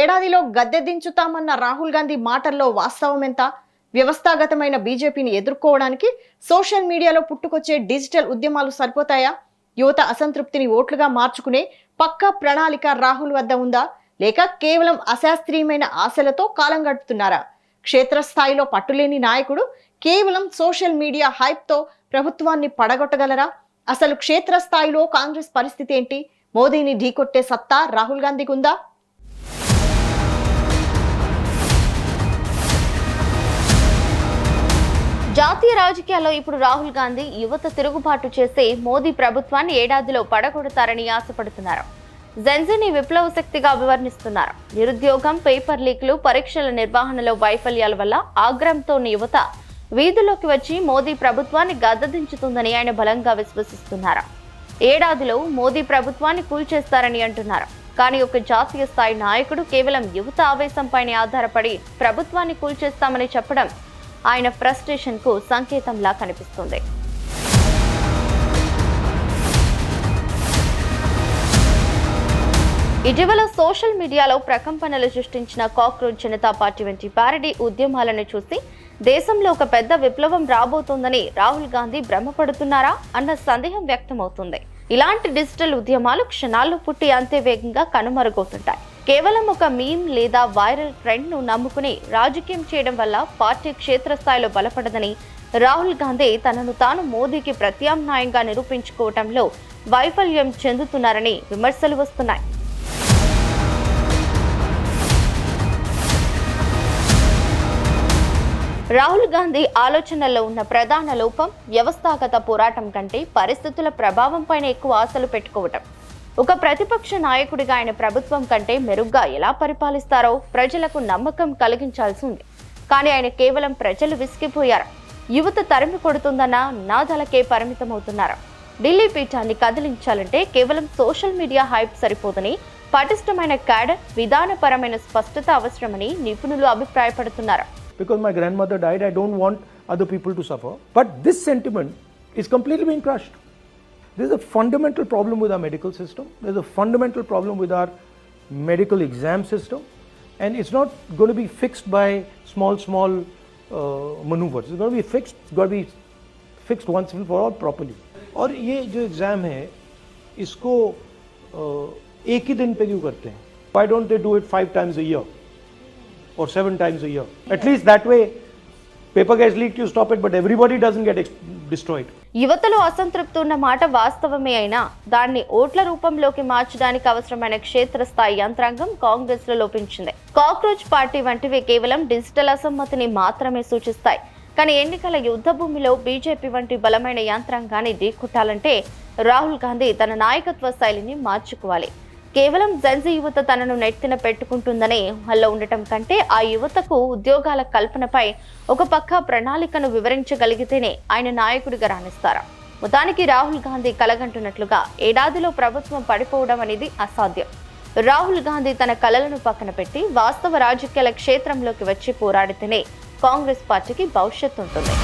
ఏడాదిలో గద్దె దించుతామన్న రాహుల్ గాంధీ మాటల్లో వాస్తవం ఎంత? వ్యవస్థాగతమైన బీజేపీని ఎదుర్కోవడానికి సోషల్ మీడియాలో పుట్టుకొచ్చే డిజిటల్ ఉద్యమాలు సరిపోతాయా? యువత అసంతృప్తిని ఓట్లుగా మార్చుకునే పక్కా ప్రణాళిక రాహుల్ వద్ద ఉందా? లేక కేవలం అశాస్త్రీయమైన ఆశలతో కాలం గడుపుతున్నారా? క్షేత్రస్థాయిలో పట్టులేని నాయకుడు కేవలం సోషల్ మీడియా హైప్తో ప్రభుత్వాన్ని పడగొట్టగలరా? అసలు క్షేత్రస్థాయిలో కాంగ్రెస్ పరిస్థితి ఏంటి? మోదీని ఢీకొట్టే సత్తా రాహుల్ గాంధీకి ఉందా? జాతీయ రాజకీయాల్లో ఇప్పుడు రాహుల్ గాంధీ యువత తిరుగుబాటు చేసే మోదీ ప్రభుత్వాన్ని ఏడాదిలో పడగొడతారని ఆశపడుతున్నారు. జెన్జీని విప్లవ శక్తిగా అభివర్ణిస్తున్నారు. నిరుద్యోగం, పేపర్ లీక్లు, పరీక్షల నిర్వహణలో వైఫల్యాల వల్ల ఆగ్రహంతో యువత వీధుల్లోకి వచ్చి మోదీ ప్రభుత్వాన్ని గద్దదించుతుందని ఆయన బలంగా విశ్వసిస్తున్నారు. ఏడాదిలో మోదీ ప్రభుత్వాన్ని కూల్చేస్తారని అంటున్నారు. కానీ ఒక జాతీయ స్థాయి నాయకుడు కేవలం యువత ఆవేశంపైనే ఆధారపడి ప్రభుత్వాన్ని కూల్చేస్తామని చెప్పడం ఆయన ఫ్రస్ట్రేషన్ కు సంకేతంలా కనిపిస్తుంది. ఇటీవల సోషల్ మీడియాలో ప్రకంపనలు సృష్టించిన కాక్రోచ్ జనతా పార్టీ వంటి పారడీ ఉద్యమాలను చూసి దేశంలో ఒక పెద్ద విప్లవం రాబోతోందని రాహుల్ గాంధీ భ్రమపడుతున్నారా అన్న సందేహం వ్యక్తమవుతుంది. ఇలాంటి డిజిటల్ ఉద్యమాలు క్షణాల్లో పుట్టి అంతే వేగంగా కనుమరుగవుతుంటాయి. కేవలం ఒక మీమ్ లేదా వైరల్ ట్రెండ్ ను నమ్ముకుని రాజకీయం చేయడం వల్ల పార్టీ క్షేత్రస్థాయిలో బలపడదని, రాహుల్ గాంధీ తనను తాను మోదీకి ప్రత్యామ్నాయంగా నిరూపించుకోవడంలో వైఫల్యం చెందుతున్నారని విమర్శలు వస్తున్నాయి. రాహుల్ గాంధీ ఆలోచనల్లో ఉన్న ప్రధాన లోపం వ్యవస్థాగత పోరాటం కంటే పరిస్థితుల ప్రభావంపైన ఎక్కువ ఆశలు పెట్టుకోవటం. ఒక ప్రతిపక్ష నాయకుడిగా ఆయన ప్రభుత్వం కంటే మెరుగ్గా ఎలా పరిపాలిస్తారో ప్రజలకు నమ్మకం కలిగించాల్సి ఉంది. కానీ ఆయన కేవలం ప్రజలు విసిగిపోయారు, యువత తరిమి కొడుతుందన్న నినాదాలకే పరిమితమవుతున్నారు. ఢిల్లీ పీఠాన్ని కదిలించాలంటే కేవలం సోషల్ మీడియా హైప్ సరిపోదని, పటిష్టమైన క్యాడర్, విధానపరమైన స్పష్టత అవసరమని నిపుణులు అభిప్రాయపడుతున్నారు. Because my grandmother died, I don't want other people to suffer. But this sentiment is completely being crushed. There's a fundamental problem with our medical system. There's a fundamental problem with our medical exam system. And it's not going to be fixed by small maneuvers. It's going to be fixed. It's got to be fixed once and for all properly. और ये जो exam है इसको एक ही दिन पे क्यों करते हैं? Why don't they do it 5 times a year? Or 7 times a year. At least that way, paper gets leaked, you stop it, but everybody doesn't get destroyed. యువతలో అసంతృప్తి ఉన్న మాట వాస్తవమే అయినా దాన్ని ఓట్ల రూపంలోకి మార్చడానికి అవసరమైన క్షేత్రస్థాయి యంత్రాంగం కాంగ్రెస్ లో లోపించింది. కాక్రోచ్ పార్టీ వంటివి కేవలం డిజిటల్ అసమ్మతిని మాత్రమే సూచిస్తాయి. కానీ ఎన్నికల యుద్ధ భూమిలో బీజేపీ వంటి బలమైన యంత్రాంగాన్ని ఢీకొట్టాలంటే రాహుల్ గాంధీ తన నాయకత్వ శైలిని మార్చుకోవాలి. కేవలం జెన్జీ యువత తనను నెత్తిన పెట్టుకుంటుందనే ఊహల్లో ఉండటం కంటే ఆ యువతకు ఉద్యోగాల కల్పనపై ఒక పక్క ప్రణాళికను వివరించగలిగితేనే ఆయన నాయకుడిగా రాణిస్తారు. మొత్తానికి రాహుల్ గాంధీ కలగంటున్నట్లుగా ఏడాదిలో ప్రభుత్వం పడిపోవడం అనేది అసాధ్యం. రాహుల్ గాంధీ తన కలలను పక్కన పెట్టి వాస్తవ రాజకీయాల క్షేత్రంలోకి వచ్చి పోరాడితేనే కాంగ్రెస్ పార్టీకి భవిష్యత్తు ఉంటుంది.